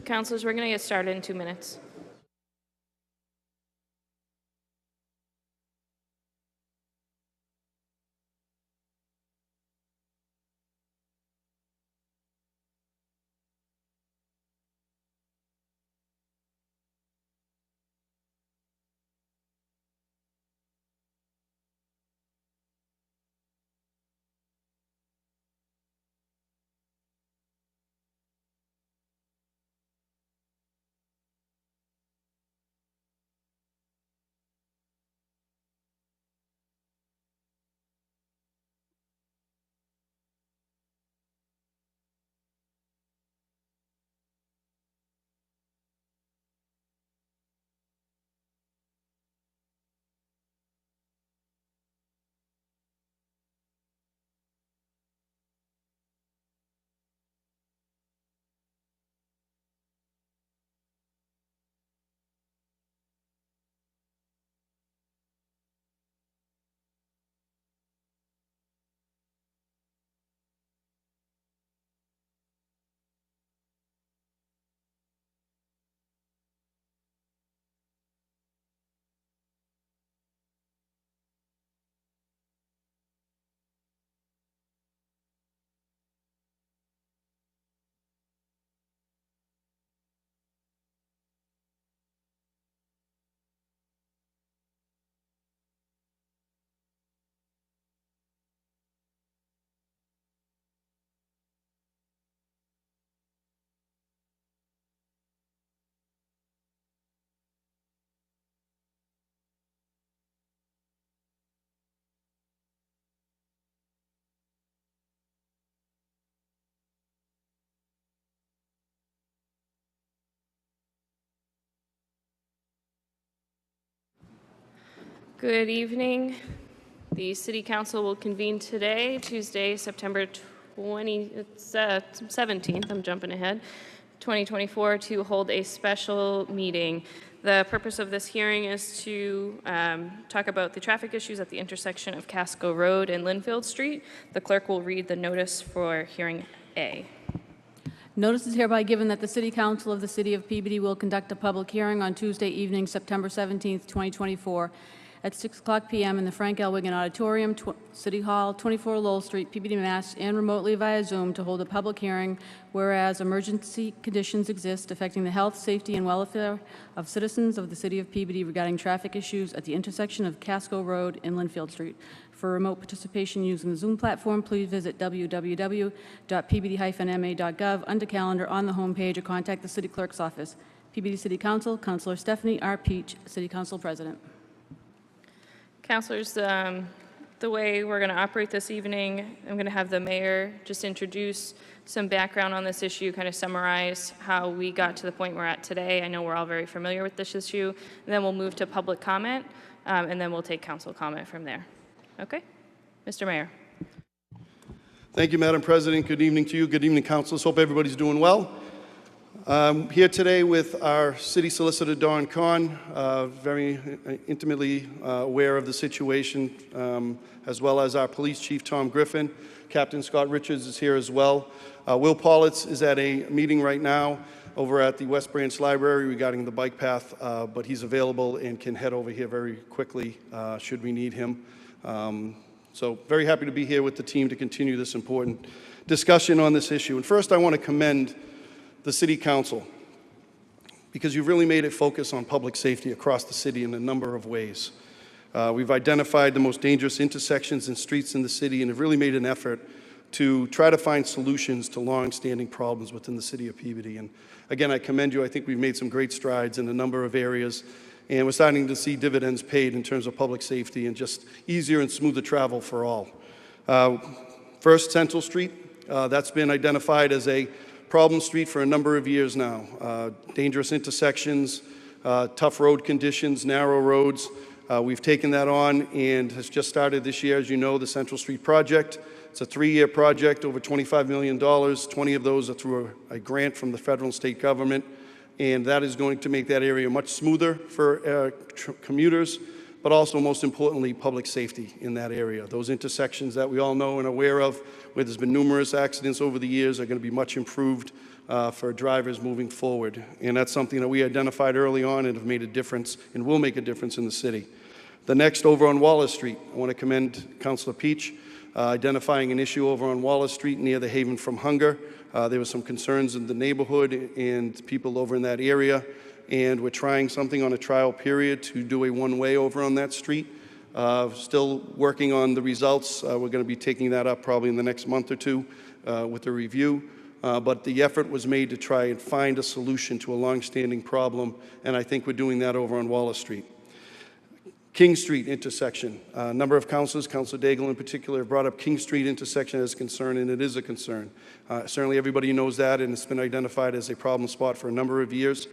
Councilors, we're going to get started in 2 minutes. Good evening. The City Council will convene today, Tuesday, September 17th, I'm jumping ahead, 2024, to hold a special meeting. The purpose of this hearing is to talk about the traffic issues at the intersection of Casco Road and Linfield Street. The clerk will read the notice for hearing A. Notice is hereby given that the City Council of the City of Peabody will conduct a public hearing on Tuesday evening, September 17th, 2024, at 6:00 p.m. in the Frank L. Wigan Auditorium, City Hall, 24 Lowell Street, Peabody, Mass., and remotely via Zoom to hold a public hearing, whereas emergency conditions exist affecting the health, safety, and welfare of citizens of the City of Peabody regarding traffic issues at the intersection of Casco Road and Linfield Street. For remote participation using the Zoom platform, please visit www.peabody-ma.gov under Calendar on the homepage or contact the City Clerk's office. Peabody City Council, Councilor Stephanie R. Peach, City Council President. Councilors, the way we're going to operate this evening, I'm going to have the mayor just introduce some background on this issue, kind of summarize how we got to the point we're at today. I know we're all very familiar with this issue. And then we'll move to public comment, and then we'll take council comment from there. Okay? Mr. Mayor. Thank you, Madam President. Good evening to you. Good evening, councilors. Hope everybody's doing well. I'm here today with our City Solicitor, Don Kahn, very intimately aware of the situation, as well as our Police Chief, Tom Griffin. Captain Scott Richards is here as well. Will Paulitz is at a meeting right now over at the West Branch Library regarding the bike path, but he's available and can head over here very quickly should we need him. So very happy to be here with the team to continue this important discussion on this issue. And first, I want to commend the City Council, because you've really made it focus on public safety across the city in a number of ways. We've identified the most dangerous intersections and streets in the city and have really made an effort to try to find solutions to long-standing problems within the City of Peabody. And again, I commend you. I think we've made some great strides in a number of areas, and we're starting to see dividends paid in terms of public safety and just easier and smoother travel for all. First, Central Street, that's been identified as a problem street for a number of years now. Dangerous intersections, tough road conditions, narrow roads. We've taken that on and has just started this year, as you know, the Central Street project. It's a 3-year project, over $25 million. 20 of those are through a grant from the federal and state government. And that is going to make that area much smoother for commuters, but also, most importantly, public safety in that area. Those intersections that we all know and are aware of, where there's been numerous accidents over the years, are going to be much improved for drivers moving forward. And that's something that we identified early on and have made a difference and will make a difference in the city. The next, over on Wallace Street, I want to commend Councilor Peach identifying an issue over on Wallace Street near the Haven from Hunger. There were some concerns in the neighborhood and people over in that area, and we're trying something on a trial period to do a one-way over on that street. Still working on the results. We're going to be taking that up probably in the next month or two with a review. But the effort was made to try and find a solution to a long-standing problem, and I think we're doing that over on Wallace Street. King Street intersection. A number of councilors, Councilor Daigle in particular, have brought up King Street intersection as a concern, and it is a concern. Certainly everybody knows that, and it's been identified as a problem spot for a number of years.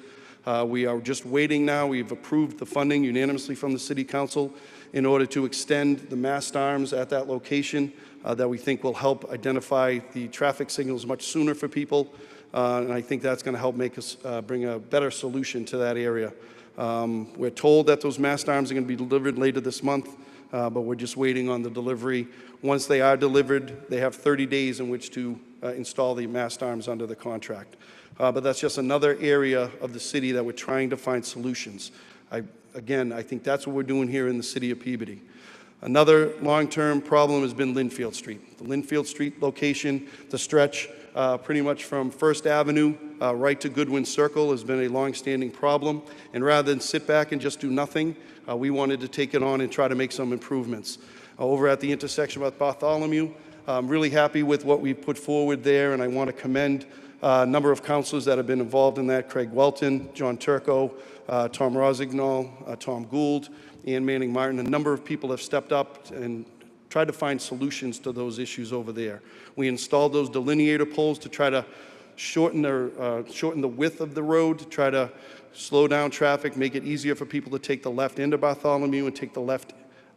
We are just waiting now. We've approved the funding unanimously from the City Council in order to extend the mast arms at that location that we think will help identify the traffic signals much sooner for people, and I think that's going to help make us bring a better solution to that area. We're told that those mast arms are going to be delivered later this month, but we're just waiting on the delivery. Once they are delivered, they have 30 days in which to install the mast arms under the contract. But that's just another area of the city that we're trying to find solutions. Again, I think that's what we're doing here in the city of Peabody. Another long-term problem has been Linfield Street. The Linfield Street location, the stretch pretty much from First Avenue right to Goodwin Circle has been a long-standing problem. And rather than sit back and just do nothing, we wanted to take it on and try to make some improvements. Over at the intersection with Bartholomew, I'm really happy with what we put forward there, and I want to commend a number of councilors that have been involved in that: Craig Welton, John Turco, Tom Rosignol, Tom Gould, Ann Manning Martin. A number of people have stepped up and tried to find solutions to those issues over there. We installed those delineator poles to try to shorten the width of the road, to try to slow down traffic, make it easier for people to take the left into Bartholomew and take the left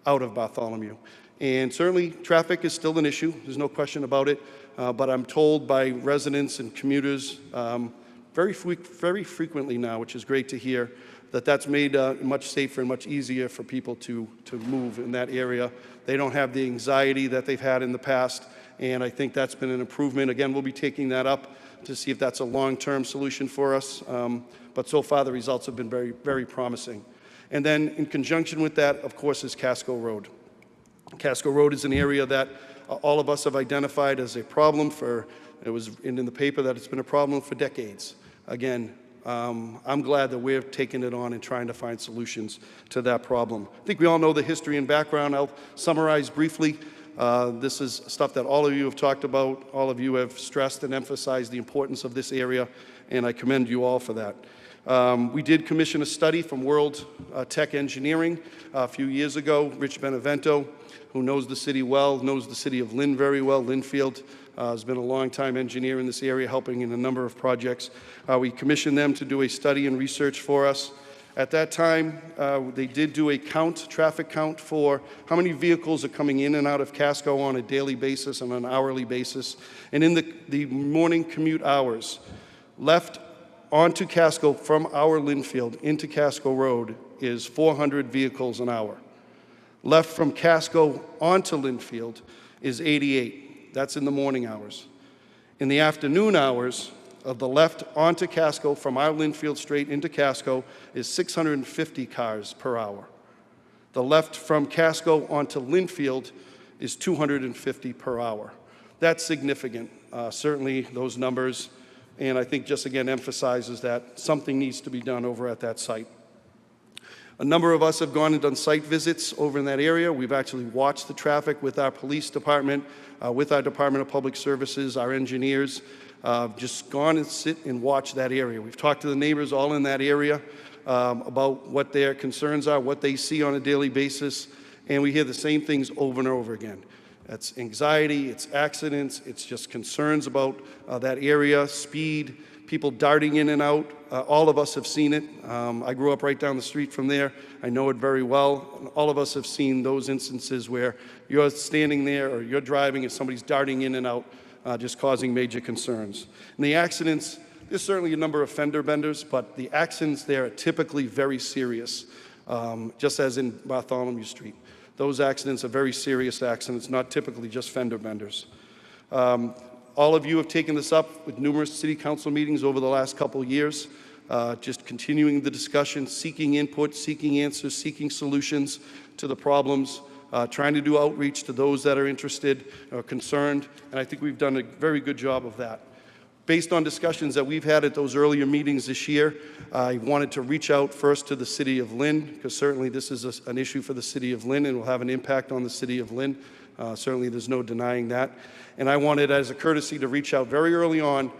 out of Bartholomew. And certainly traffic is still an issue, there's no question about it, but I'm told by residents and commuters very frequently now, which is great to hear, that that's made much safer and much easier for people to move in that area. They don't have the anxiety that they've had in the past, and I think that's been an improvement. Again, we'll be taking that up to see if that's a long-term solution for us, but so far the results have been very, very promising. And then in conjunction with that, of course, is Casco Road. Casco Road is an area that all of us have identified as a problem it was in the paper that it's been a problem for decades. Again, I'm glad that we're taking it on and trying to find solutions to that problem. I think we all know the history and background. I'll summarize briefly. This is stuff that all of you have talked about. All of you have stressed and emphasized the importance of this area, and I commend you all for that. We did commission a study from World Tech Engineering a few years ago. Rich Benevento, who knows the city well, knows the city of Lynn very well, Linfield, has been a long-time engineer in this area, helping in a number of projects. We commissioned them to do a study and research for us. At that time, they did do a traffic count for how many vehicles are coming in and out of Casco on a daily basis and on an hourly basis. And in the morning commute hours, left onto Casco from our Linfield into Casco Road is 400 vehicles an hour. Left from Casco onto Linfield is 88. That's in the morning hours. In the afternoon hours, of the left onto Casco from our Linfield straight into Casco is 650 cars per hour. The left from Casco onto Linfield is 250 per hour. That's significant, certainly those numbers, and I think just again emphasizes that something needs to be done over at that site. A number of us have gone and done site visits over in that area. We've actually watched the traffic with our police department, with our Department of Public Services, our engineers, just gone and sit and watch that area. We've talked to the neighbors all in that area about what their concerns are, what they see on a daily basis, and we hear the same things over and over again. It's anxiety, it's accidents, it's just concerns about that area, speed, people darting in and out. All of us have seen it. I grew up right down the street from there. I know it very well. All of us have seen those instances where you're standing there or you're driving and somebody's darting in and out, just causing major concerns. And the accidents, there's certainly a number of fender benders, but the accidents there are typically very serious. just as in Bartholomew Street. Those accidents are very serious accidents, not typically just fender benders. All of you have taken this up with numerous city council meetings over the last couple of years, just continuing the discussion, seeking input, seeking answers, seeking solutions to the problems, trying to do outreach to those that are interested or concerned, and I think we've done a very good job of that. Based on discussions that we've had at those earlier meetings this year, I wanted to reach out first to the City of Lynn, because certainly this is an issue for the City of Lynn and will have an impact on the City of Lynn. Certainly there's no denying that. And I wanted, as a courtesy, to reach out very early on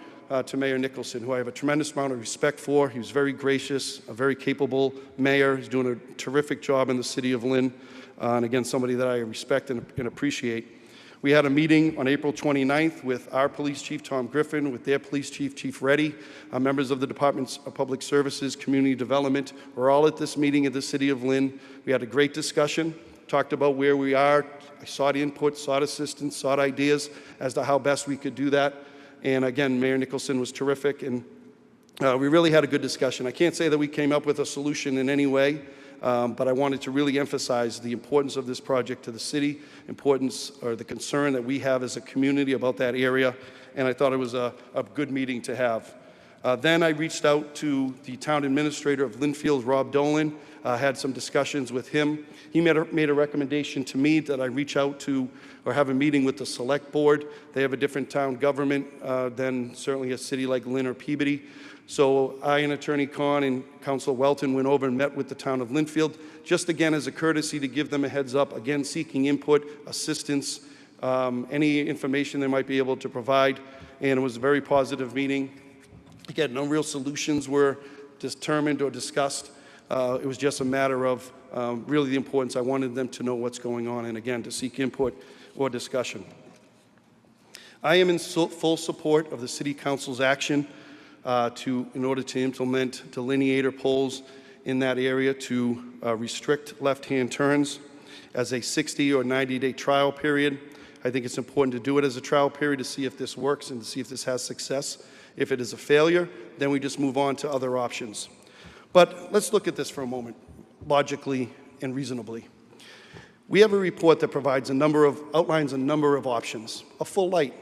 to Mayor Nicholson, who I have a tremendous amount of respect for. He was very gracious, a very capable mayor. He's doing a terrific job in the City of Lynn, and again, somebody that I respect and appreciate. We had a meeting on April 29th with our police chief, Tom Griffin, with their police chief, Chief Reddy, members of the Departments of Public Services, Community Development. We're all at this meeting at the City of Lynn. We had a great discussion, talked about where we are. I sought input, sought assistance, sought ideas as to how best we could do that. And again, Mayor Nicholson was terrific, and we really had a good discussion. I can't say that we came up with a solution in any way, but I wanted to really emphasize the importance of this project to the city, importance or the concern that we have as a community about that area, and I thought it was a good meeting to have. Then I reached out to the town administrator of Lynnfield, Rob Dolan, had some discussions with him. He made a recommendation to me that I reach out to or have a meeting with the select board. They have a different town government than certainly a city like Lynn or Peabody. So I and Attorney Khan and Councilor Welton went over and met with the town of Lynnfield, just again as a courtesy to give them a heads up, again seeking input, assistance, any information they might be able to provide. And it was a very positive meeting. Again, no real solutions were determined or discussed. It was just a matter of really the importance. I wanted them to know what's going on and again to seek input or discussion. I am in full support of the City Council's action in order to implement delineator poles in that area to restrict left-hand turns as a 60 or 90-day trial period. I think it's important to do it as a trial period to see if this works and to see if this has success. If it is a failure, then we just move on to other options. But let's look at this for a moment, logically and reasonably. We have a report that outlines a number of options. A full light,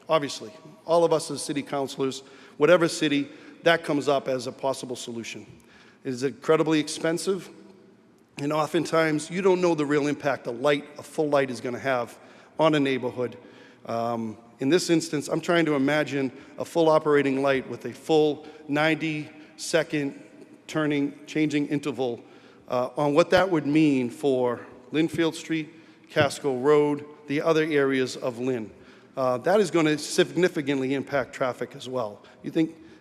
obviously. All of us as city councilors, whatever city, that comes up as a possible solution. It is incredibly expensive, and oftentimes you don't know the real impact a full light is going to have on a neighborhood. In this instance, I'm trying to imagine a full operating light with a full 90-second changing interval on what that would mean for Lynnfield Street, Casco Road, the other areas of Lynn. That is going to significantly impact traffic as well.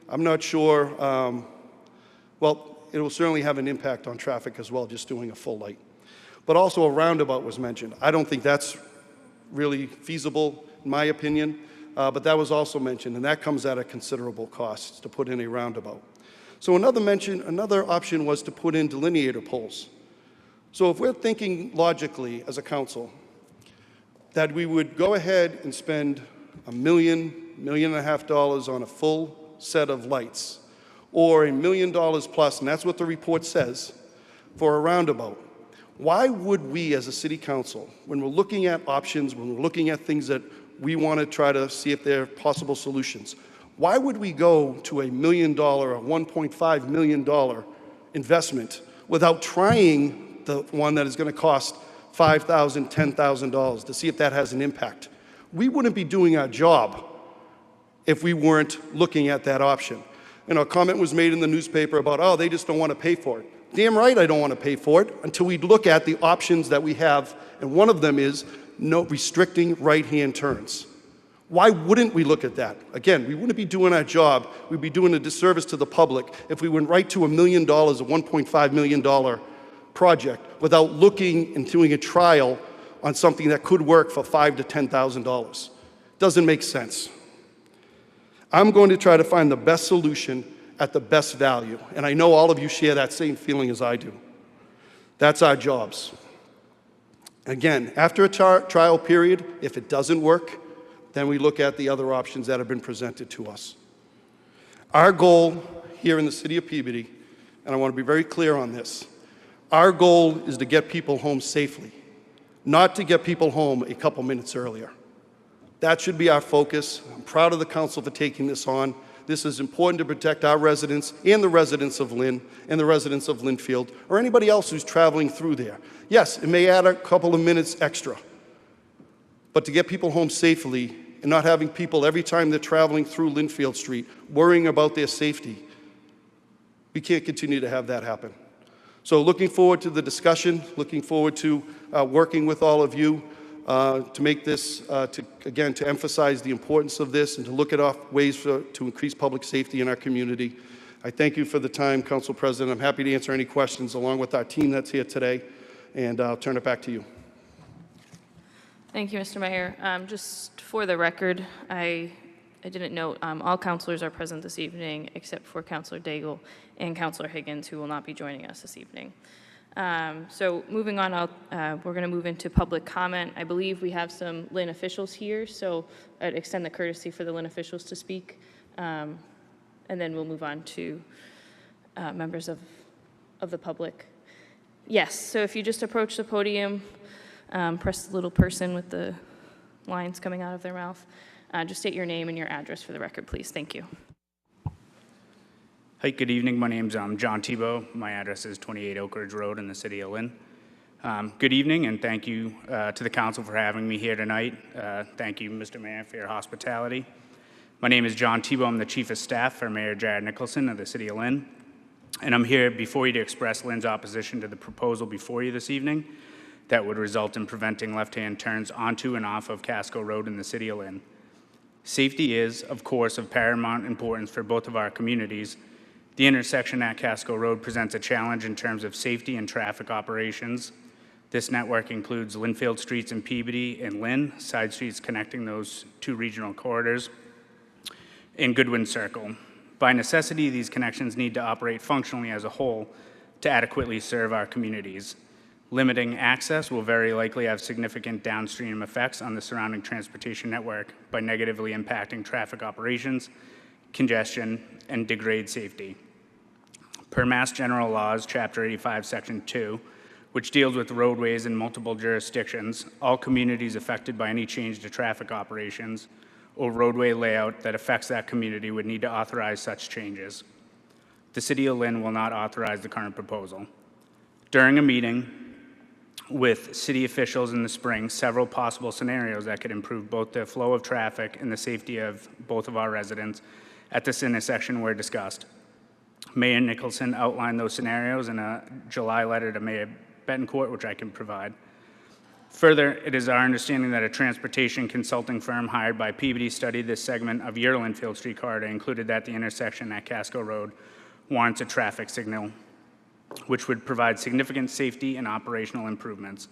I'm not sure, well, it will certainly have an impact on traffic as well, just doing a full light. But also a roundabout was mentioned. I don't think that's really feasible, in my opinion, but that was also mentioned, and that comes at a considerable cost to put in a roundabout. So another option was to put in delineator poles. So if we're thinking logically as a council that we would go ahead and spend $1 million, $1.5 million on a full set of lights, or $1 million plus, and that's what the report says, for a roundabout, why would we as a city council, when we're looking at options, when we're looking at things that we want to try to see if there are possible solutions, why would we go to $1 million or $1.5 million investment without trying the one that is going to cost $5,000, $10,000 to see if that has an impact? We wouldn't be doing our job if we weren't looking at that option. And a comment was made in the newspaper about, oh, they just don't want to pay for it. Damn right I don't want to pay for it until we look at the options that we have, and one of them is restricting right-hand turns. Why wouldn't we look at that? Again, we wouldn't be doing our job. We'd be doing a disservice to the public if we went right to $1 million, a $1.5 million project without looking and doing a trial on something that could work for $5,000 to $10,000. Doesn't make sense. I'm going to try to find the best solution at the best value, and I know all of you share that same feeling as I do. That's our jobs. Again, after a trial period, if it doesn't work, then we look at the other options that have been presented to us. Our goal here in the city of Peabody, and I want to be very clear on this, Our goal is to get people home safely, not to get people home a couple minutes earlier. That should be our focus. I'm proud of the council for taking this on. This is important to protect our residents and the residents of Lynn and the residents of Linfield or anybody else who's traveling through there. Yes, it may add a couple of minutes extra, but to get people home safely and not having people every time they're traveling through Linfield Street worrying about their safety, we can't continue to have that happen. So looking forward to the discussion, looking forward to working with all of you to make this, to emphasize the importance of this and to look at ways to increase public safety in our community. I thank you for the time, Council President. I'm happy to answer any questions along with our team that's here today, and I'll turn it back to you. Thank you, Mr. Mayor. Just for the record, I didn't note all councilors are present this evening except for Councilor Daigle and Councilor Higgins, who will not be joining us this evening. So moving on, we're going to move into public comment. I believe we have some Lynn officials here, so I'd extend the courtesy for the Lynn officials to speak, and then we'll move on to members of the public. Yes, so if you just approach the podium, press the little person with the lines coming out of their mouth. Just state your name and your address for the record, please. Thank you. Hi, good evening. My name's John Tebow. My address is 28 Oak Ridge Road in the city of Lynn. Good evening, and thank you to the council for having me here tonight. Thank you, Mr. Mayor, for your hospitality. My name is John Tebow. I'm the Chief of Staff for Mayor Jared Nicholson of the city of Lynn, and I'm here before you to express Lynn's opposition to the proposal before you this evening that would result in preventing left-hand turns onto and off of Casco Road in the city of Lynn. Safety is, of course, of paramount importance for both of our communities. The intersection at Casco Road presents a challenge in terms of safety and traffic operations. This network includes Linfield Streets in Peabody and Lynn, side streets connecting those two regional corridors, and Goodwin Circle. By necessity, these connections need to operate functionally as a whole to adequately serve our communities. Limiting access will very likely have significant downstream effects on the surrounding transportation network by negatively impacting traffic operations, congestion, and degrade safety. Per Mass General Laws, Chapter 85, Section 2, which deals with roadways in multiple jurisdictions, all communities affected by any change to traffic operations or roadway layout that affects that community would need to authorize such changes. The City of Lynn will not authorize the current proposal. During a meeting with city officials in the spring, several possible scenarios that could improve both the flow of traffic and the safety of both of our residents at this intersection were discussed. Mayor Nicholson outlined those scenarios in a July letter to Mayor Betancourt, which I can provide. Further, it is our understanding that a transportation consulting firm hired by Peabody studied this segment of your Linfield Street corridor, included that the intersection at Casco Road warrants a traffic signal, which would provide significant safety and operational improvements.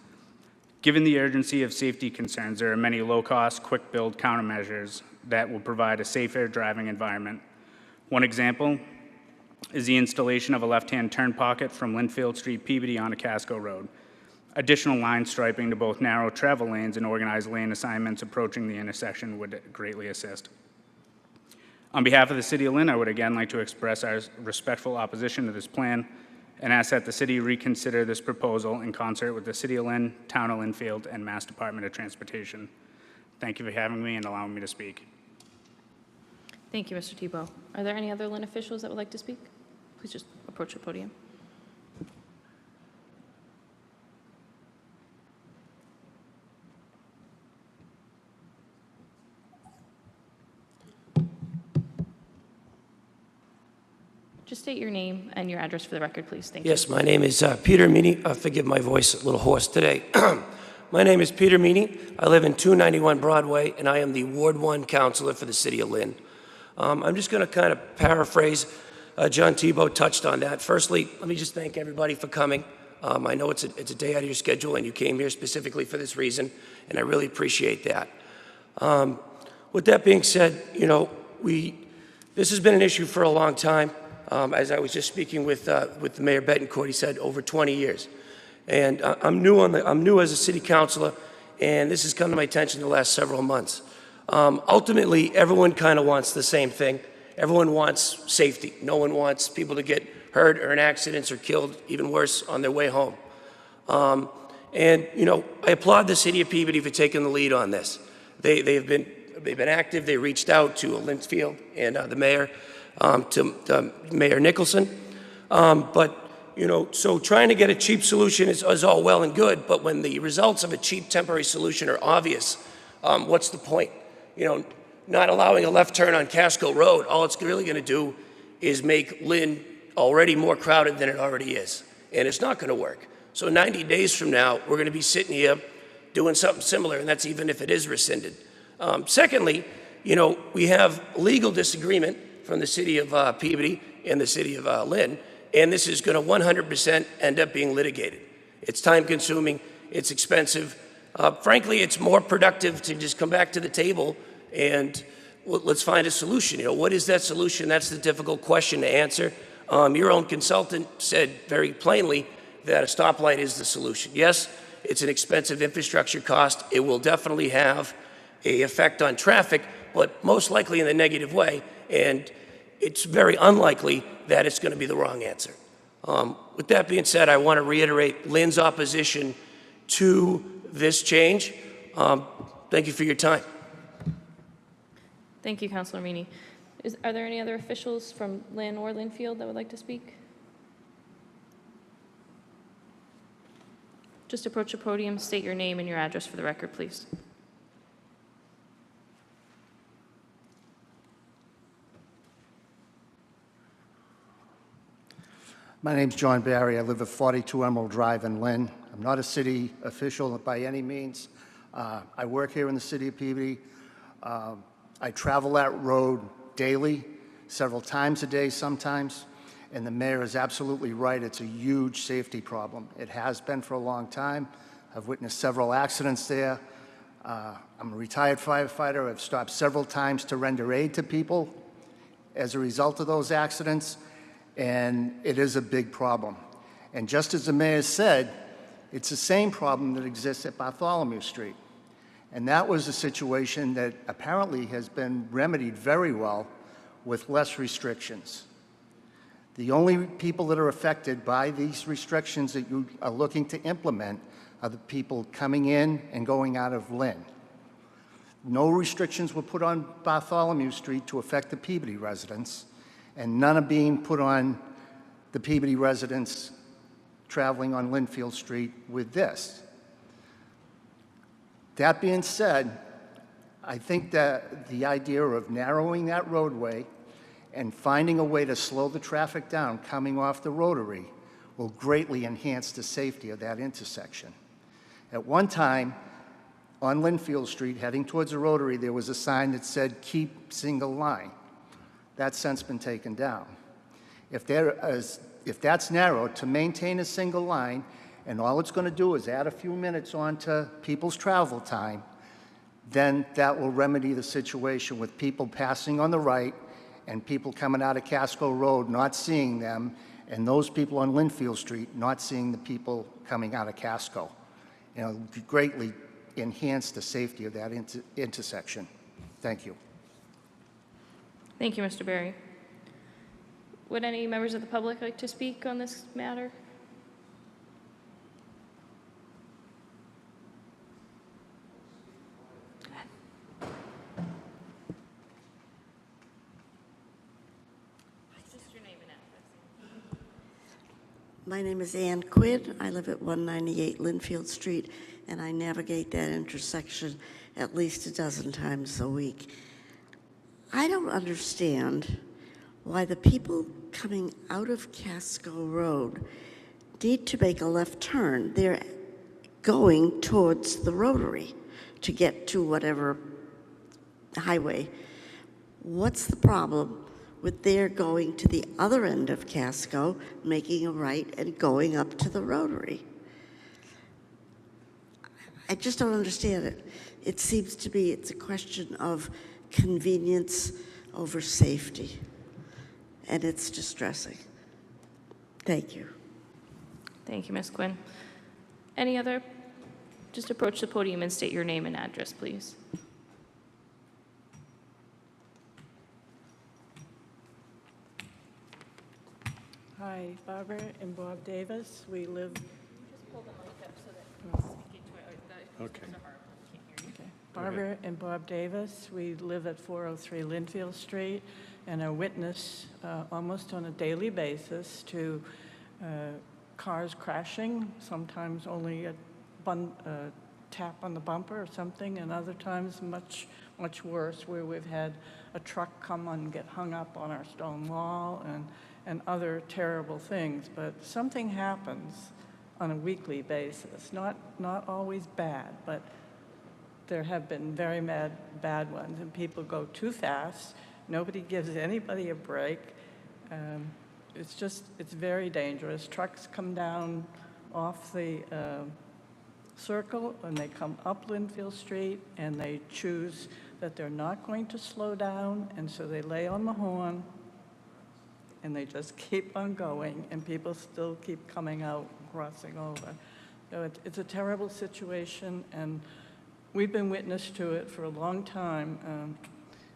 Given the urgency of safety concerns, there are many low-cost, quick-build countermeasures that will provide a safer driving environment. One example is the installation of a left-hand turn pocket from Linfield Street Peabody onto Casco Road. Additional line striping to both narrow travel lanes and organized lane assignments approaching the intersection would greatly assist. On behalf of the City of Lynn, I would again like to express our respectful opposition to this plan and ask that the city reconsider this proposal in concert with the City of Lynn, Town of Linfield, and Mass Department of Transportation. Thank you for having me and allowing me to speak. Thank you, Mr. Tebow. Are there any other Lynn officials that would like to speak? Please just approach the podium. Just state your name and your address for the record, please. Thank you. Yes, my name is Peter Meany. Forgive my voice, a little hoarse today. My name is Peter Meany. I live in 291 Broadway, and I am the Ward 1 Councilor for the City of Lynn. I'm just going to kind of paraphrase. John Tebow touched on that. Firstly, let me just thank everybody for coming. I know it's a day out of your schedule, and you came here specifically for this reason, and I really appreciate that. With that being said, you know, this has been an issue for a long time. As I was just speaking with Mayor Betancourt, he said over 20 years. And I'm new as a city councilor, and this has come to my attention the last several months. Ultimately, everyone kind of wants the same thing. Everyone wants safety. No one wants people to get hurt or in accidents or killed, even worse, on their way home. And, you know, I applaud the city of Peabody for taking the lead on this. They've been active. They reached out to Linfield and the mayor, to Mayor Nicholson. But, you know, so trying to get a cheap solution is all well and good, but when the results of a cheap temporary solution are obvious, what's the point? You know, not allowing a left turn on Casco Road, all it's really going to do is make Lynn already more crowded than it already is, and it's not going to work. So 90 days from now, we're going to be sitting here doing something similar, and that's even if it is rescinded. Secondly, you know, we have legal disagreement from the city of Peabody and the city of Lynn, and this is going to 100% end up being litigated. It's time-consuming, it's expensive. Frankly, it's more productive to just come back to the table and let's find a solution. You know, what is that solution? That's the difficult question to answer. Your own consultant said very plainly that a stoplight is the solution. Yes, it's an expensive infrastructure cost. It will definitely have an effect on traffic, but most likely in the negative way, and it's very unlikely that it's going to be the wrong answer. With that being said, I want to reiterate Lynn's opposition to this change. Thank you for your time. Thank you, Councilor Meany. Are there any other officials from Lynn or Linfield that would like to speak? Just approach the podium, state your name and your address for the record, please. My name's John Barry. I live at 42 Emerald Drive in Lynn. I'm not a city official by any means. I work here in the city of Peabody. I travel that road daily, several times a day sometimes, and the mayor is absolutely right. It's a huge safety problem. It has been for a long time. I've witnessed several accidents there. I'm a retired firefighter. I've stopped several times to render aid to people as a result of those accidents, and it is a big problem. And just as the mayor said, it's the same problem that exists at Bartholomew Street. And that was a situation that apparently has been remedied very well with less restrictions. The only people that are affected by these restrictions that you are looking to implement are the people coming in and going out of Lynn. No restrictions were put on Bartholomew Street to affect the Peabody residents, and none are being put on the Peabody residents traveling on Linfield Street with this. That being said, I think that the idea of narrowing that roadway and finding a way to slow the traffic down coming off the Rotary will greatly enhance the safety of that intersection. At one time, on Linfield Street, heading towards the Rotary, there was a sign that said, "Keep single line." That's since been taken down. If that's narrowed to maintain a single line, and all it's going to do is add a few minutes onto people's travel time, then that will remedy the situation with people passing on the right and people coming out of Casco Road not seeing them, and those people on Linfield Street not seeing the people coming out of Casco. You know, it would greatly enhance the safety of that intersection. Thank you. Thank you, Mr. Berry. Would any members of the public like to speak on this matter? My name is Ann Quinn. I live at 198 Linfield Street, and I navigate that intersection at least a dozen times a week. I don't understand why the people coming out of Casco Road need to make a left turn. They're going towards the Rotary to get to whatever highway. What's the problem with their going to the other end of Casco, making a right and going up to the Rotary? I just don't understand it. It seems to me it's a question of convenience over safety, and it's distressing. Thank you. Thank you, Ms. Quinn. Any other? Just approach the podium and state your name and address, please. Hi, Barbara and Bob Davis. We live. Okay. Okay. Barbara and Bob Davis. We live at 403 Linfield Street and are witness almost on a daily basis to cars crashing, sometimes only a tap on the bumper or something, and other times much worse, where we've had a truck come and get hung up on our stone wall and other terrible things. But something happens on a weekly basis, not always bad, but there have been very bad ones, and people go too fast. Nobody gives anybody a break. It's very dangerous. Trucks come down off the circle and they come up Linfield Street and they choose that they're not going to slow down, and so they lay on the horn and they just keep on going, and people still keep coming out, crossing over. So it's a terrible situation, and we've been witness to it for a long time.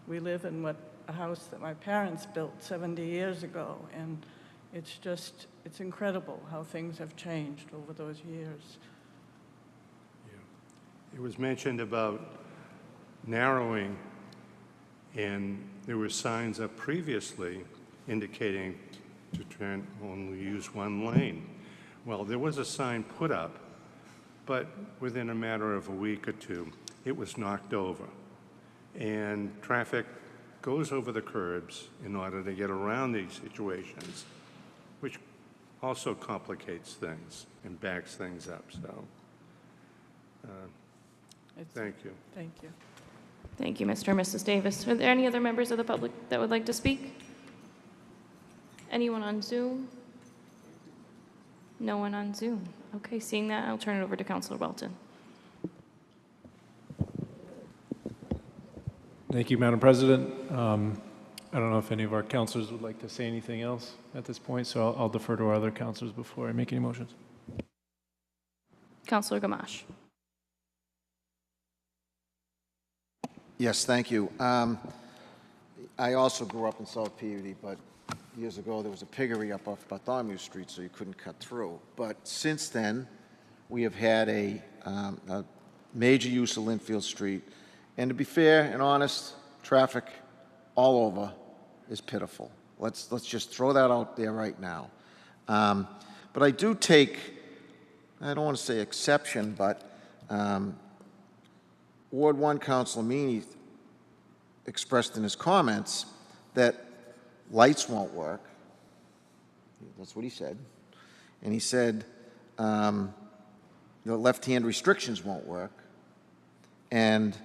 We live in a house that my parents built 70 years ago, and it's incredible how things have changed over those years. It was mentioned about narrowing, and there were signs up previously indicating to only use one lane. Well, there was a sign put up, but within a matter of a week or two, it was knocked over. And traffic goes over the curbs in order to get around these situations, which also complicates things and backs things up. So, thank you. Thank you. Thank you, Mr. and Mrs. Davis. Are there any other members of the public that would like to speak? Anyone on Zoom? No one on Zoom. Okay, seeing that, I'll turn it over to Councilor Welton. Thank you, Madam President. I don't know if any of our councilors would like to say anything else at this point, so I'll defer to our other councilors before I make any motions. Councilor Gamache. Yes, thank you. I also grew up in South Peabody, but years ago there was a piggery up off Bartholomew Street, so you couldn't cut through. But since then, we have had a major use of Linfield Street. And to be fair and honest, traffic all over is pitiful. Let's just throw that out there right now. But I do take, I don't want to say exception, but Ward 1 Councilor Meany expressed in his comments that lights won't work. That's what he said. And he said the left-hand restrictions won't work. And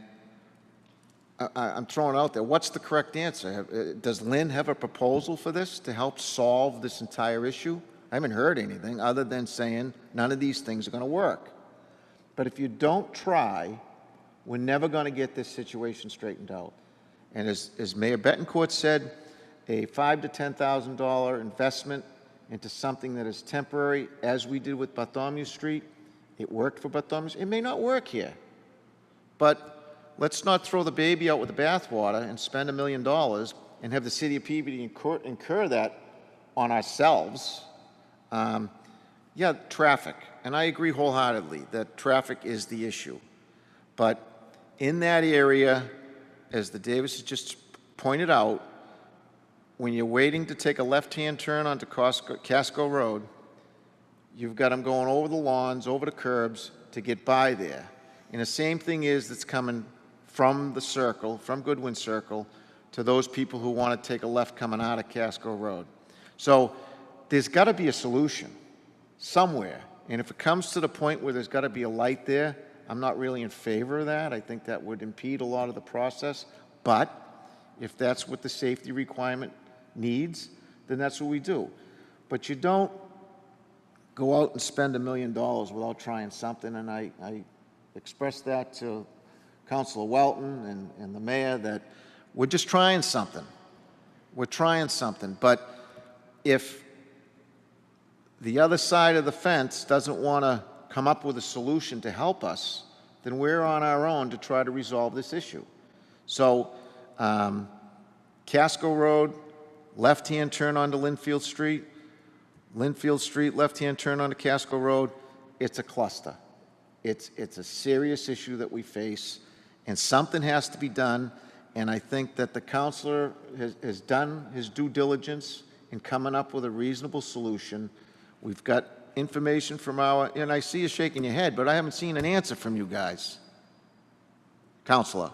I'm throwing out there, what's the correct answer? Does Lynn have a proposal for this to help solve this entire issue? I haven't heard anything other than saying none of these things are going to work. But if you don't try, we're never going to get this situation straightened out. And as Mayor Betancourt said, a $5,000 to $10,000 investment into something that is temporary, as we did with Bartholomew Street, it worked for Bartholomew. It may not work here, but let's not throw the baby out with the bathwater and spend $1 million and have the city of Peabody incur that on ourselves. Yeah, traffic, and I agree wholeheartedly that traffic is the issue. But in that area, as the Davises just pointed out, when you're waiting to take a left-hand turn onto Casco Road, you've got them going over the lawns, over the curbs to get by there. And the same thing is that's coming from the circle, from Goodwin Circle, to those people who want to take a left coming out of Casco Road. So there's got to be a solution somewhere. And if it comes to the point where there's got to be a light there, I'm not really in favor of that. I think that would impede a lot of the process. But if that's what the safety requirement needs, then that's what we do. But you don't go out and spend $1 million without trying something. And I expressed that to Councilor Welton and the mayor, that we're just trying something. We're trying something. But if the other side of the fence doesn't want to come up with a solution to help us, then we're on our own to try to resolve this issue. So Casco Road, left-hand turn onto Linfield Street, Linfield Street, left-hand turn onto Casco Road, it's a cluster. It's a serious issue that we face, and something has to be done, and I think that the counselor has done his due diligence in coming up with a reasonable solution. We've got information from and I see you shaking your head, but I haven't seen an answer from you guys. Counselor.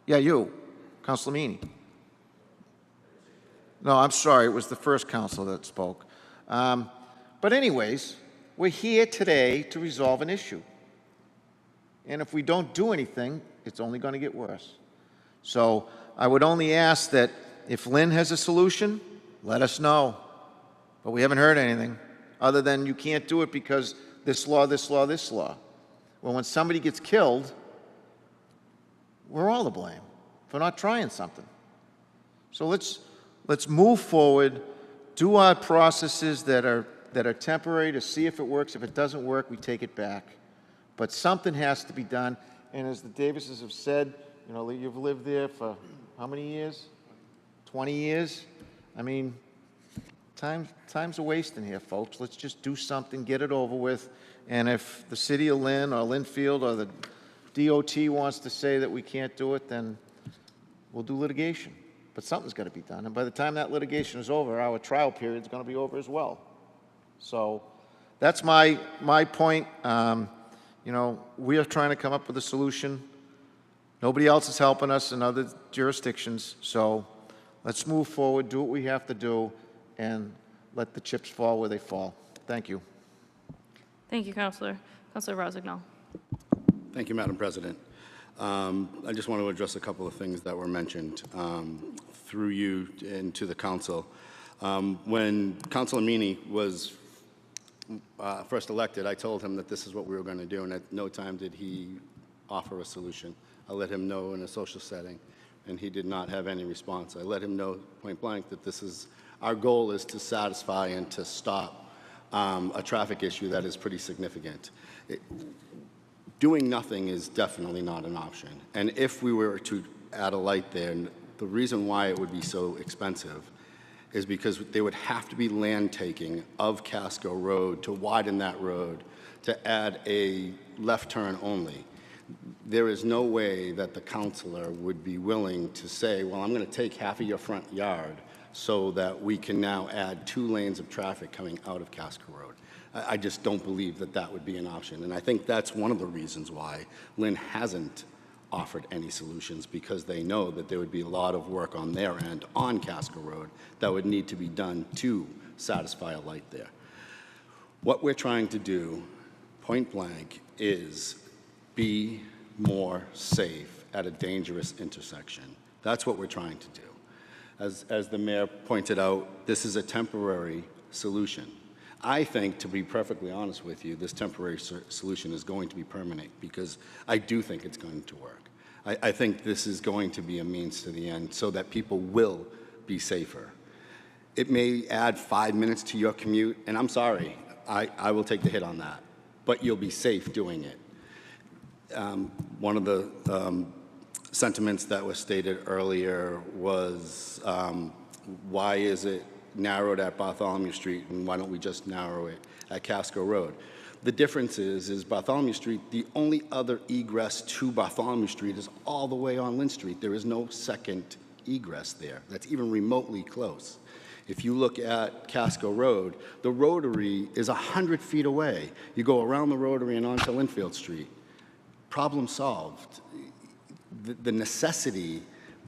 Yeah, you. Counselor Meany. No, I'm sorry, it was the first counselor that spoke. But anyways, we're here today to resolve an issue. And if we don't do anything, it's only going to get worse. So I would only ask that if Lynn has a solution, let us know. But we haven't heard anything other than you can't do it because this law, this law, this law. Well, when somebody gets killed, we're all to blame for not trying something. So let's move forward, do our processes that are temporary to see if it works. If it doesn't work, we take it back. But something has to be done. And as the Davises have said, you know, you've lived there for how many years? 20 years? I mean, time's a wasting here, folks. Let's just do something, get it over with. And if the city of Lynn or Linfield or the DOT wants to say that we can't do it, then we'll do litigation. But something's got to be done. And by the time that litigation is over, our trial period is going to be over as well. So that's my point. You know, we are trying to come up with a solution. Nobody else is helping us in other jurisdictions. So let's move forward, do what we have to do, and let the chips fall where they fall. Thank you. Thank you, Councilor. Councilor Rossignol. Thank you, Madam President. I just want to address a couple of things that were mentioned through you and to the council. When Councilor Meany was first elected, I told him that this is what we were going to do, and at no time did he offer a solution. I let him know in a social setting, and he did not have any response. I let him know point blank that this is, our goal is to satisfy and to stop a traffic issue that is pretty significant. Doing nothing is definitely not an option. And if we were to add a light there, the reason why it would be so expensive is because there would have to be land taking of Casco Road to widen that road to add a left turn only. There is no way that the councilor would be willing to say, well, I'm going to take half of your front yard so that we can now add 2 lanes of traffic coming out of Casco Road. I just don't believe that that would be an option. And I think that's one of the reasons why Lynn hasn't offered any solutions, because they know that there would be a lot of work on their end on Casco Road that would need to be done to satisfy a light there. What we're trying to do, point blank, is be more safe at a dangerous intersection. That's what we're trying to do. As the mayor pointed out, this is a temporary solution. I think, to be perfectly honest with you, this temporary solution is going to be permanent, because I do think it's going to work. I think this is going to be a means to the end so that people will be safer. It may add 5 minutes to your commute, and I'm sorry, I will take the hit on that, but you'll be safe doing it. One of the sentiments that was stated earlier was, why is it narrowed at Bartholomew Street, and why don't we just narrow it at Casco Road? The difference is Bartholomew Street, the only other egress to Bartholomew Street is all the way on Lynn Street. There is no second egress there that's even remotely close. If you look at Casco Road, the rotary is 100 feet away. You go around the rotary and onto Linfield Street. Problem solved. The necessity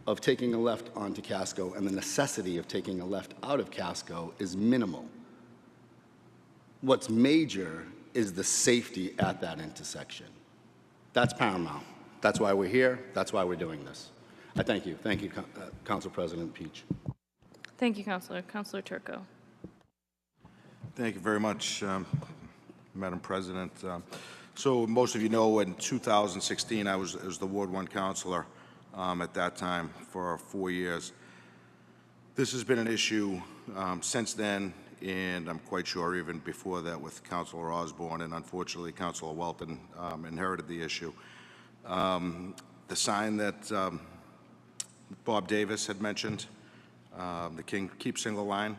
of taking a left onto Casco and the necessity of taking a left out of Casco is minimal. What's major is the safety at that intersection. That's paramount. That's why we're here. That's why we're doing this. I thank you. Thank you, Council President Peach. Thank you, Councilor. Councilor Turco. Thank you very much, Madam President. So most of you know, in 2016, I was the Ward 1 councilor at that time for 4 years. This has been an issue since then, and I'm quite sure even before that with Councilor Osborne, and unfortunately Councilor Welton inherited the issue. The sign that Bob Davis had mentioned, the Keep Single Line,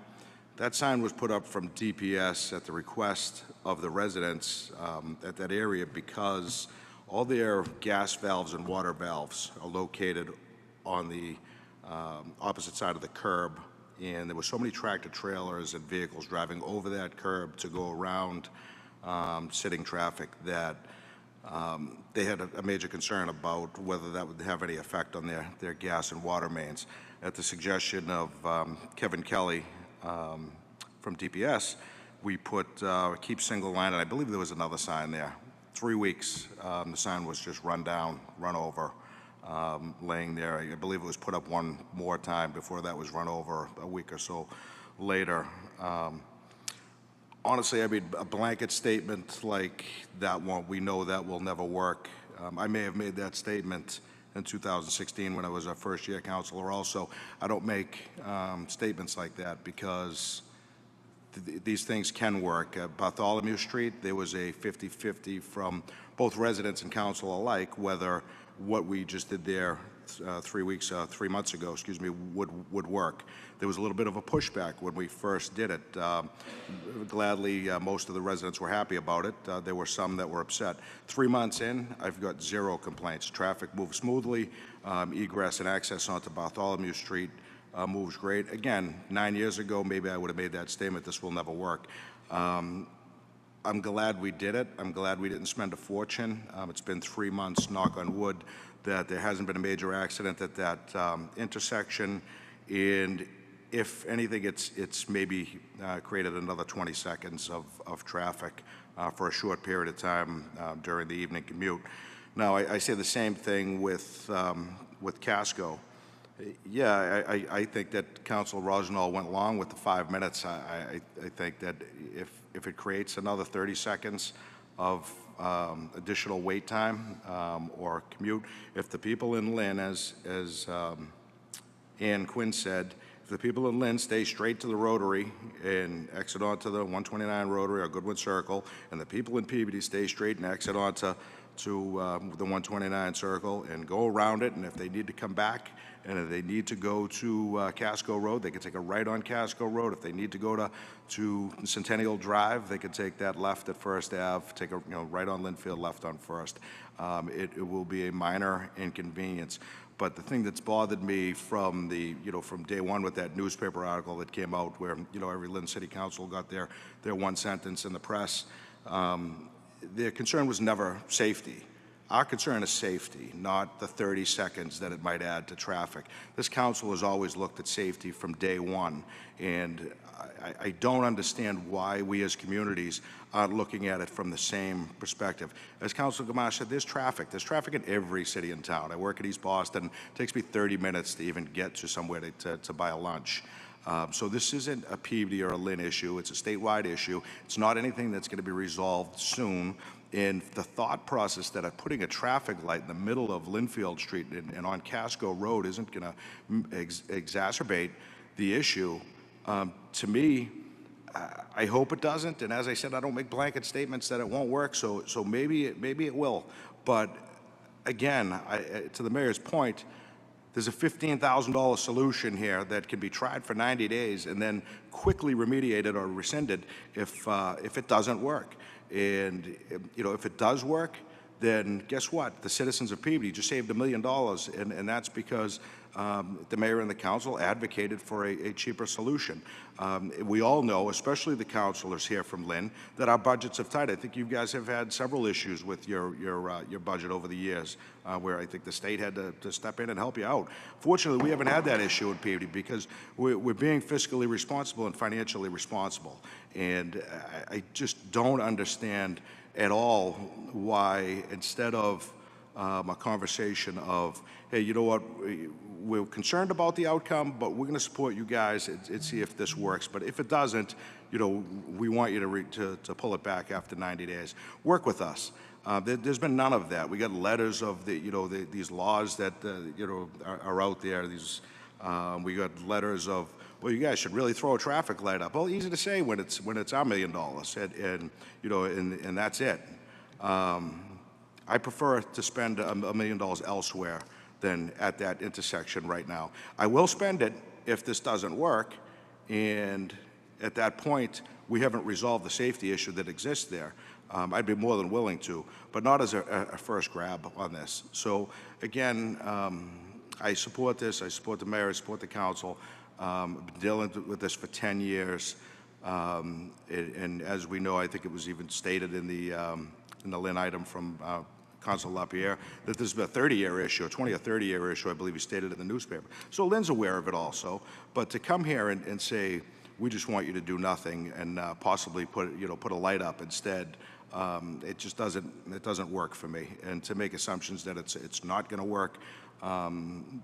That sign was put up from DPS at the request of the residents at that area because all their gas valves and water valves are located on the opposite side of the curb, and there were so many tractor trailers and vehicles driving over that curb to go around sitting traffic that they had a major concern about whether that would have any effect on their gas and water mains. At the suggestion of Kevin Kelly from DPS, we put keep single line, and I believe there was another sign there. 3 weeks, the sign was just run down, run over, laying there. I believe it was put up one more time before that was run over a week or so later. Honestly, I mean, a blanket statement like that one, we know that will never work. I may have made that statement in 2016 when I was a first-year counselor also. I don't make statements like that because these things can work. At Bartholomew Street, there was a 50-50 from both residents and council alike whether what we just did there 3 months ago, excuse me, would work. There was a little bit of a pushback when we first did it. Gladly, most of the residents were happy about it. There were some that were upset. 3 months in, I've got 0 complaints. Traffic moves smoothly. Egress and access onto Bartholomew Street moves great. Again, 9 years ago, maybe I would have made that statement, this will never work. I'm glad we did it. I'm glad we didn't spend a fortune. It's been 3 months, knock on wood, that there hasn't been a major accident at that intersection. And if anything, it's maybe created another 20 seconds of traffic for a short period of time during the evening commute. Now, I say the same thing with Casco. Yeah, I think that Councilor Rosendahl went along with the 5 minutes. I think that if it creates another 30 seconds of additional wait time or commute, if the people in Lynn, as Ann Quinn said, if the people in Lynn stay straight to the Rotary and exit onto the 129 Rotary or Goodwin Circle, and the people in Peabody stay straight and exit onto the 129 Circle and go around it, and if they need to come back and if they need to go to Casco Road, they can take a right on Casco Road. If they need to go to Centennial Drive, they can take that left at First Ave, take a right on Linfield, left on First. It will be a minor inconvenience. But the thing that's bothered me from from day one with that newspaper article that came out where, every Lynn City Council got their one sentence in the press, their concern was never safety. Our concern is safety, not the 30 seconds that it might add to traffic. This council has always looked at safety from day one, and I don't understand why we as communities aren't looking at it from the same perspective. As Councilor Gamache said, there's traffic. There's traffic in every city and town. I work at East Boston. It takes me 30 minutes to even get to somewhere to buy a lunch. So this isn't a Peabody or a Lynn issue. It's a statewide issue. It's not anything that's going to be resolved soon. And the thought process that putting a traffic light in the middle of Linfield Street and on Casco Road isn't going to exacerbate the issue, to me, I hope it doesn't. And as I said, I don't make blanket statements that it won't work. So maybe it will. But again, to the mayor's point, there's a $15,000 solution here that can be tried for 90 days and then quickly remediated or rescinded if it doesn't work. And if it does work, then guess what? The citizens of Peabody just saved $1 million, and that's because the mayor and the council advocated for a cheaper solution. We all know, especially the councilors here from Lynn, that our budgets have tight. I think you guys have had several issues with your budget over the years, where I think the state had to step in and help you out. Fortunately, we haven't had that issue in Peabody because we're being fiscally responsible and financially responsible. And I just don't understand at all why, instead of a conversation of, hey, you know what, we're concerned about the outcome, but we're going to support you guys and see if this works. But if it doesn't, we want you to pull it back after 90 days. Work with us. There's been none of that. We got letters of these laws that are out there. We got letters of, well, you guys should really throw a traffic light up. Well, easy to say when it's our $1 million, and that's it. I prefer to spend $1 million elsewhere than at that intersection right now. I will spend it if this doesn't work, and at that point, we haven't resolved the safety issue that exists there. I'd be more than willing to, but not as a first grab on this. So again, I support this. I support the mayor. I support the council. I've been dealing with this for 10 years. And as we know, I think it was even stated in the Lynn item from Councilor LaPierre that this is a 30-year issue, a 20 or 30-year issue, I believe he stated in the newspaper. So Lynn's aware of it also. But to come here and say, we just want you to do nothing and possibly put a light up instead, it just doesn't work for me. And to make assumptions that it's not going to work,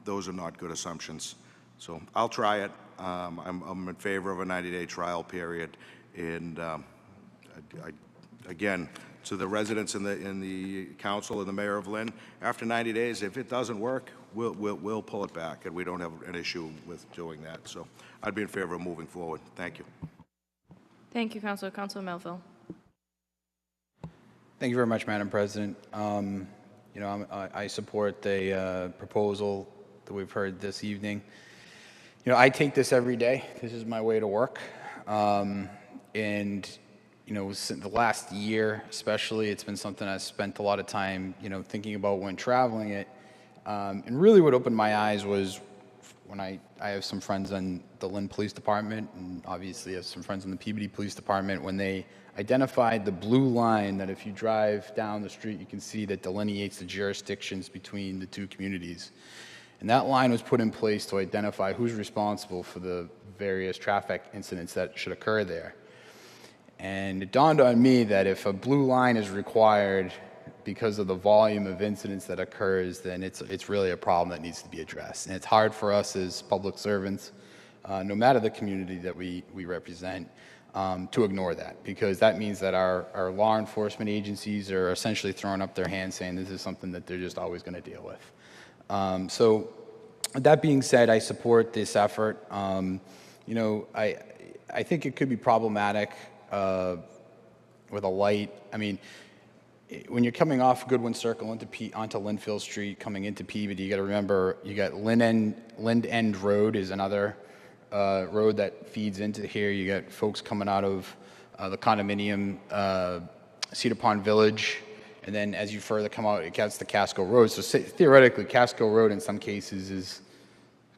those are not good assumptions. So I'll try it. I'm in favor of a 90-day trial period. And again, to the residents in the council and the mayor of Lynn, after 90 days, if it doesn't work, we'll pull it back, and we don't have an issue with doing that. So I'd be in favor of moving forward. Thank you. Thank you, Councilor. Councilor Melville. Thank you very much, Madam President. I support the proposal that we've heard this evening. I take this every day. This is my way to work. The last year especially, it's been something I've spent a lot of time, thinking about when traveling it. And really what opened my eyes was when I have some friends in the Lynn Police Department, and obviously I have some friends in the Peabody Police Department, when they identified the blue line that if you drive down the street, you can see that delineates the jurisdictions between the two communities. And that line was put in place to identify who's responsible for the various traffic incidents that should occur there. And it dawned on me that if a blue line is required because of the volume of incidents that occurs, then it's really a problem that needs to be addressed. And it's hard for us as public servants, no matter the community that we represent, to ignore that, because that means that our law enforcement agencies are essentially throwing up their hands saying this is something that they're just always going to deal with. So that being said, I support this effort. I think it could be problematic with a light. I mean, when you're coming off Goodwin Circle onto Linfield Street, coming into Peabody, you got to remember you got Lynn End Road is another road that feeds into here. You got folks coming out of the condominium, Cedar Pond Village, and then as you further come out, it gets to Casco Road. So theoretically, Casco Road in some cases is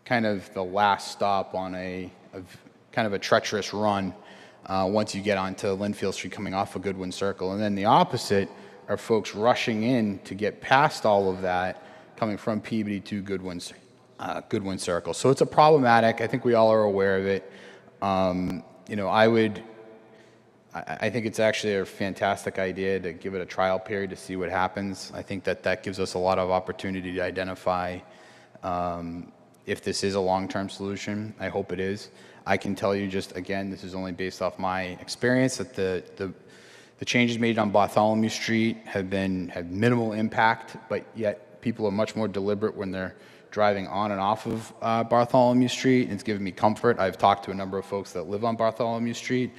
kind of the last stop on kind of a treacherous run once you get onto Linfield Street coming off of Goodwin Circle. And then the opposite are folks rushing in to get past all of that, coming from Peabody to Goodwin Circle. So it's a problematic. I think we all are aware of it. I think it's actually a fantastic idea to give it a trial period to see what happens. I think that gives us a lot of opportunity to identify if this is a long-term solution. I hope it is. I can tell you just, again, this is only based off my experience, that the changes made on Bartholomew Street have minimal impact, but yet people are much more deliberate when they're driving on and off of Bartholomew Street. It's given me comfort. I've talked to a number of folks that live on Bartholomew Street.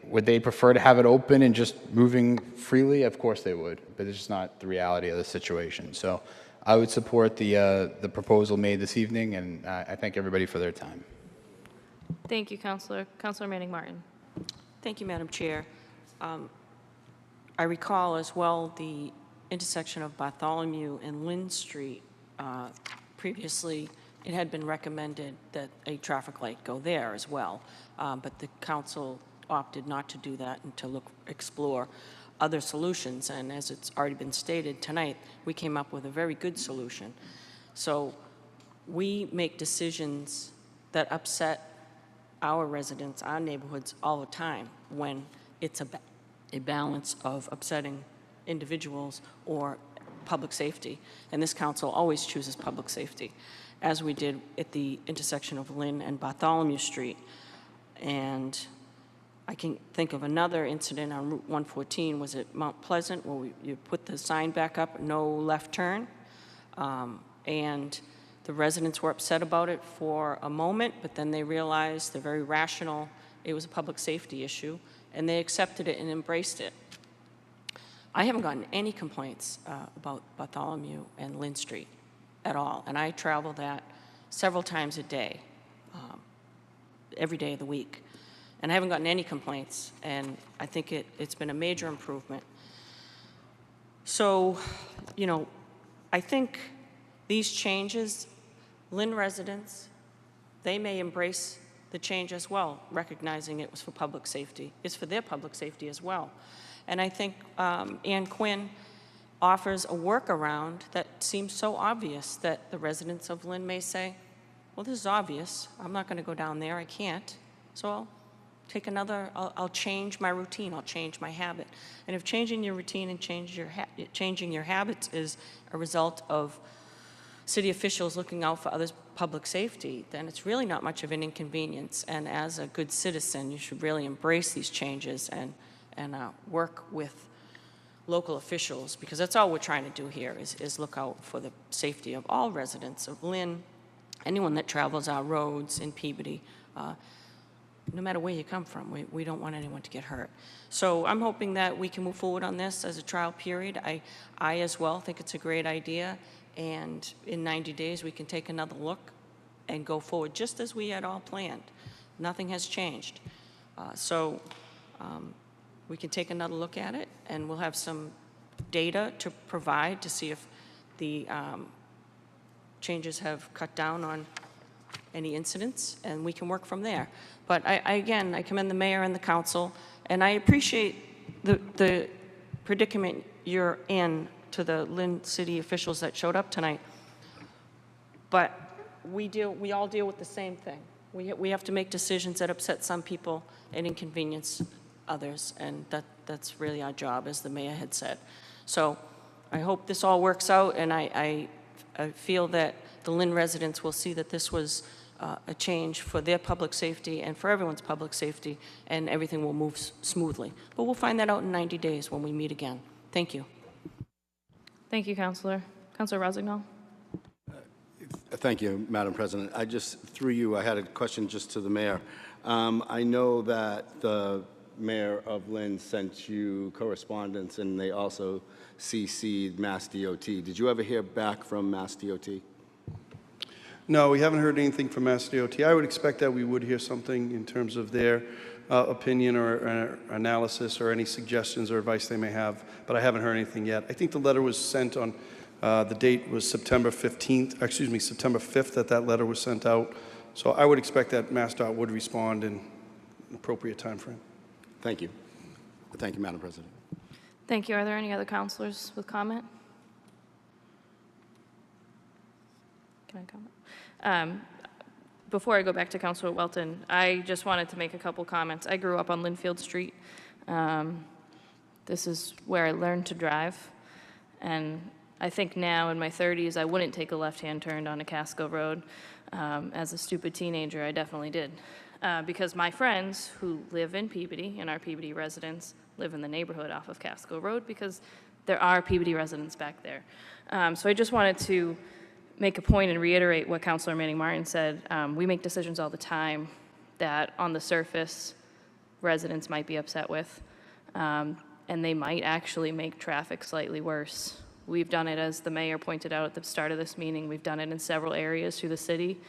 Would they prefer to have it open and just moving freely? Of course they would, but it's just not the reality of the situation. So I would support the proposal made this evening, and I thank everybody for their time. Thank you, Councilor. Councilor Manning Martin. Thank you, Madam Chair. I recall as well the intersection of Bartholomew and Lynn Street. Previously, it had been recommended that a traffic light go there as well, but the council opted not to do that and to explore other solutions. And as it's already been stated tonight, we came up with a very good solution. So we make decisions that upset our residents, our neighborhoods all the time when it's a balance of upsetting individuals or public safety. And this council always chooses public safety, as we did at the intersection of Lynn and Bartholomew Street. And I can think of another incident on Route 114, was at Mount Pleasant, where you put the sign back up, no left turn. And the residents were upset about it for a moment, but then they realized, they're very rational, it was a public safety issue, and they accepted it and embraced it. I haven't gotten any complaints about Bartholomew and Lynn Street at all, and I travel that several times a day. every day of the week. And I haven't gotten any complaints, and I think it's been a major improvement. So, you know, I think these changes, Lynn residents, they may embrace the change as well, recognizing it was for public safety. It's for their public safety as well. And I think Ann Quinn offers a workaround that seems so obvious that the residents of Lynn may say, well, this is obvious. I'm not going to go down there. I can't. So I'll take another, I'll change my routine. I'll change my habit. And if changing your routine and changing your habits is a result of city officials looking out for others' public safety, then it's really not much of an inconvenience. And as a good citizen, you should really embrace these changes and work with local officials, because that's all we're trying to do here is look out for the safety of all residents of Lynn, anyone that travels our roads in Peabody, no matter where you come from. We don't want anyone to get hurt. So I'm hoping that we can move forward on this as a trial period. I as well think it's a great idea, and in 90 days we can take another look and go forward just as we had all planned. Nothing has changed. We can take another look at it, and we'll have some data to provide to see if the changes have cut down on any incidents, and we can work from there. But again, I commend the mayor and the council, and I appreciate the predicament you're in to the Lynn city officials that showed up tonight. But we all deal with the same thing. We have to make decisions that upset some people and inconvenience others, and that's really our job, as the mayor had said. So I hope this all works out, and I feel that the Lynn residents will see that this was a change for their public safety and for everyone's public safety, and everything will move smoothly. But we'll find that out in 90 days when we meet again. Thank you. Thank you, Councilor. Councilor Rossignol. Thank you, Madam President. Through you, I had a question just to the mayor. I know that the mayor of Lynn sent you correspondence, and they also CC'd Mass DOT. Did you ever hear back from Mass DOT? No, we haven't heard anything from Mass DOT. I would expect that we would hear something in terms of their opinion or analysis or any suggestions or advice they may have, but I haven't heard anything yet. I think the letter was sent on, the date was September 5th that letter was sent out. So I would expect that MassDOT would respond in an appropriate time frame. Thank you. Thank you, Madam President. Thank you. Are there any other councilors with comment? Can I comment? Before I go back to Councilor Welton, I just wanted to make a couple comments. I grew up on Linfield Street. This is where I learned to drive. And I think now in my 30s, I wouldn't take a left-hand turn on a Casco Road. As a stupid teenager, I definitely did. Because my friends who live in Peabody and are Peabody residents live in the neighborhood off of Casco Road because there are Peabody residents back there. So I just wanted to make a point and reiterate what Councilor Manning Martin said. We make decisions all the time that on the surface residents might be upset with, and they might actually make traffic slightly worse. We've done it, as the mayor pointed out at the start of this meeting, we've done it in several areas through the city.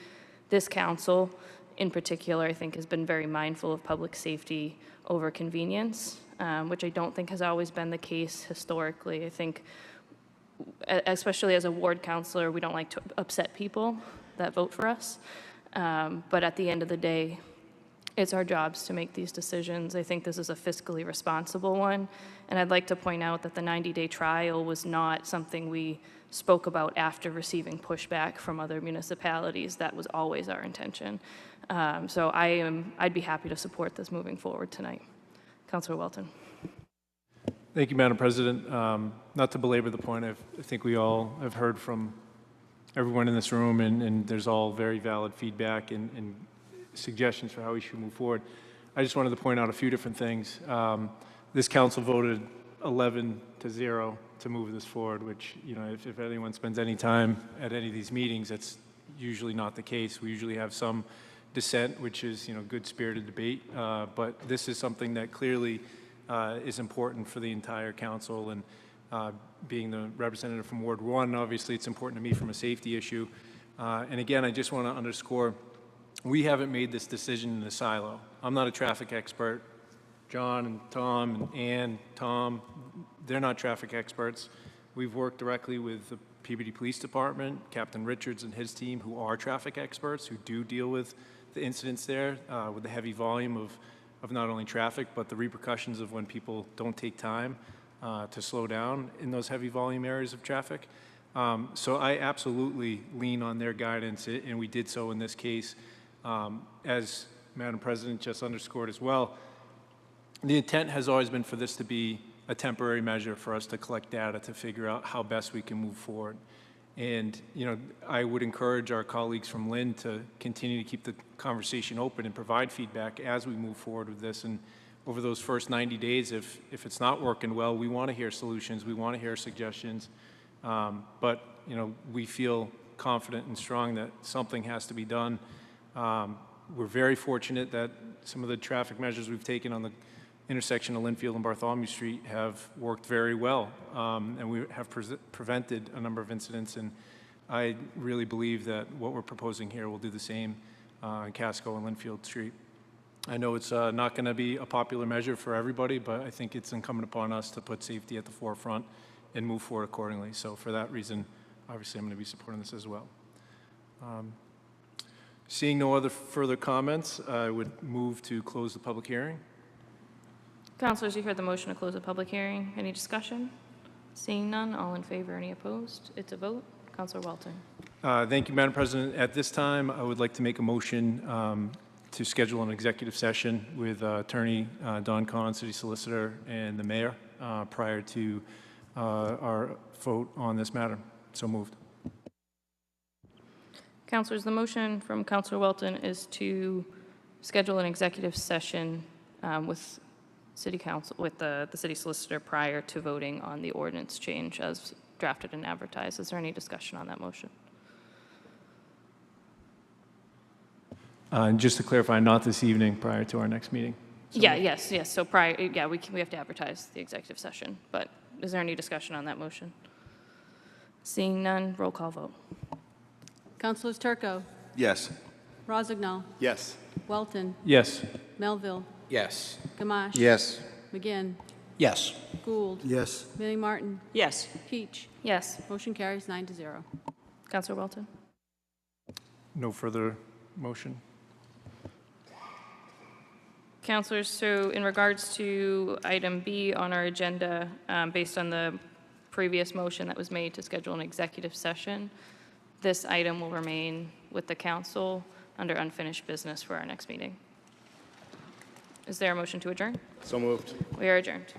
This council, in particular, I think has been very mindful of public safety over convenience, which I don't think has always been the case historically. I think, especially as a ward councilor, we don't like to upset people that vote for us. But at the end of the day, it's our jobs to make these decisions. I think this is a fiscally responsible one. And I'd like to point out that the 90-day trial was not something we spoke about after receiving pushback from other municipalities. That was always our intention. So I'd be happy to support this moving forward tonight. Councilor Welton. Thank you, Madam President. Not to belabor the point, I think we all have heard from everyone in this room, and there's all very valid feedback and suggestions for how we should move forward. I just wanted to point out a few different things. This council voted 11-0 to move this forward, which, you know, if anyone spends any time at any of these meetings, that's usually not the case. We usually have some dissent, which is, you know, good-spirited debate, but this is something that clearly is important for the entire council, and being the representative from Ward 1, obviously it's important to me from a safety issue. And again, I just want to underscore we haven't made this decision in a silo. I'm not a traffic expert. John and Tom and Ann, Tom, they're not traffic experts. We've worked directly with the Peabody Police Department, Captain Richards and his team, who are traffic experts, who do deal with the incidents there, with the heavy volume of not only traffic, but the repercussions of when people don't take time to slow down in those heavy volume areas of traffic. So I absolutely lean on their guidance, and we did so in this case. As Madam President just underscored as well, the intent has always been for this to be a temporary measure for us to collect data to figure out how best we can move forward. And, you know, I would encourage our colleagues from Lynn to continue to keep the conversation open and provide feedback as we move forward with this. And over those first 90 days, if it's not working well, we want to hear solutions, we want to hear suggestions. But, you know, we feel confident and strong that something has to be done. We're very fortunate that some of the traffic measures we've taken on the intersection of Linfield and Bartholomew Street have worked very well, and we have prevented a number of incidents, and I really believe that what we're proposing here will do the same in Casco and Linfield Street. I know it's not going to be a popular measure for everybody, but I think it's incumbent upon us to put safety at the forefront and move forward accordingly. So for that reason, obviously I'm going to be supporting this as well. Seeing no other further comments, I would move to close the public hearing. Councilors, you heard the motion to close the public hearing. Any discussion? Seeing none, all in favor, any opposed? It's a vote. Councilor Walton. Thank you, Madam President. At this time, I would like to make a motion to schedule an executive session with Attorney Don Kahn, City Solicitor, and the Mayor prior to our vote on this matter. So moved. Councilors, the motion from Councilor Welton is to schedule an executive session with City Council, with the City Solicitor prior to voting on the ordinance change as drafted and advertised. Is there any discussion on that motion? Just to clarify, not this evening, prior to our next meeting. So Yes. So prior, we have to advertise the executive session, but is there any discussion on that motion? Seeing none, roll call vote. Councilors Turco, Yes. Rozignol, Yes. Welton, Yes. Melville, Yes. Gamache. Yes. McGinn, Yes. Gould, Yes. Manning Martin, Yes. Peach. Yes. Motion carries 9-0. Councilor Welton. No further motion. Councilors, so in regards to item B on our agenda, based on the previous motion that was made to schedule an executive session, this item will remain with the council under unfinished business for our next meeting. Is there a motion to adjourn? So moved. We are adjourned.